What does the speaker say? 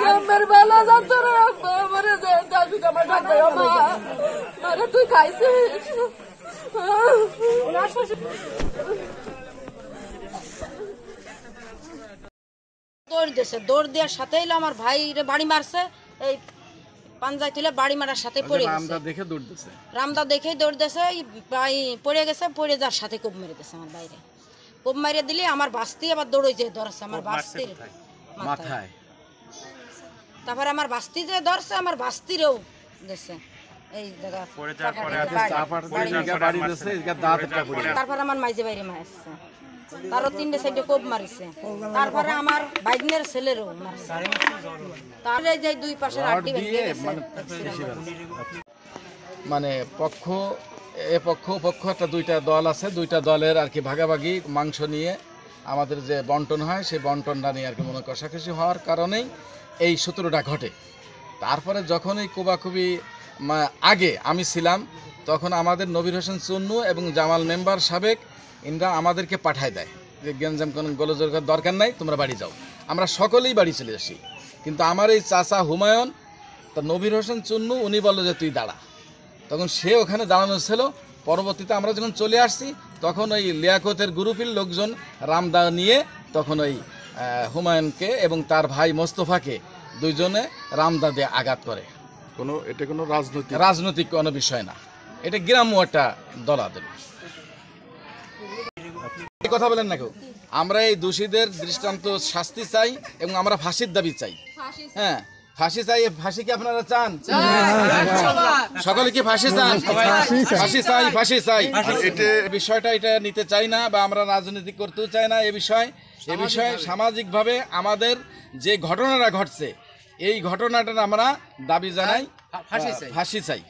আমার বেলা যাচ্ছে রে, আমারে মারে তুই খাইছিস? দৌড় দিয়েছে, দৌড় দেওয়ার সাথে এলো আমার ভাই বাড়ি মারছে, এই পাঞ্জায় তুলে বাড়ি মারার সাথে পড়ে গেছে। রামদা দেখেই দৌড় দিয়েছে, পড়ে গেছে, পড়ে যাওয়ার সাথে কোপ মেরে দিয়েছে আমার বাইরে। কোপ মেরে দিলে আমার বাস্তি আবার দৌড়ে যেয়ে ধরছে আমার বাস্তির মাথায়। তারপরে আমার বাস্তি যে ধরছে, আমার বাস্তিরও দিয়েছে এই জায়গা। তারপর আমার মাইজে বাইরে মারছে, তারও 3টে 4টে কোপ মারিছে। তারপরে আমার বাইকনের ছেলেরও মারছে। তাহলে যে দুই পাশের আড্ডি ভেঙে গেছে। মানে পক্ষ একটা দুইটা দল আছে, দুইটা দলের আর কি ভাগাভাগি মাংস নিয়ে আমাদের যে বন্টন হয়, সেই বন্টনটা নিয়ে আর কি মনে কষাকষি হওয়ার কারণেই এই সূত্রটা ঘটে। তারপরে যখন এই কোবাকুবি আগে আমি ছিলাম, তখন আমাদের নবীর হোসেন চুন্নু এবং জামাল মেম্বার সাবেক ইনরা আমাদেরকে পাঠায় দেয় যে গেঞ্জাম কোনো গোলযোগ দরকার নাই, তোমরা বাড়ি যাও। আমরা সকলেই বাড়ি চলে আসি। কিন্তু আমার এই চাচা হুমায়ুন, তা নবীর হোসেন চুন্নু, উনি বললো যে তুই দাঁড়া। তখন সে ওখানে দাঁড়ানো ছিল। পরবর্তীতে আমরা যখন চলে আসছি, তখন ওই লিয়াকতের গ্রুপের লোকজন রামদা নিয়ে তখন ওই হুমায়ুনকে এবং তার ভাই মোস্তফাকে দুইজনে রামদা দিয়ে আঘাত করে। এটা কোনো রাজনৈতিক কোনো বিষয় না, এটা গ্রাম্য একটা দলাদলি। কথা বলেন না কেউ। আমরা এই দোষীদের দৃষ্টান্ত শাস্তি চাই এবং আমরা ফাঁসির দাবি চাই। হ্যাঁ, ফাঁসি চাই। ফাঁসি কি আপনারা চান? সকলে কি ফাঁসি চান? ফাঁসি চাই, ফাঁসি চাই। বিষয়টা এটা নিতে চাই না, বা আমরা রাজনীতি করতেও চাই না। এ বিষয়ে সামাজিকভাবে আমাদের যে ঘটনাটা ঘটছে, এই ঘটনাটা আমরা দাবি জানাই, ফাঁসি চাই।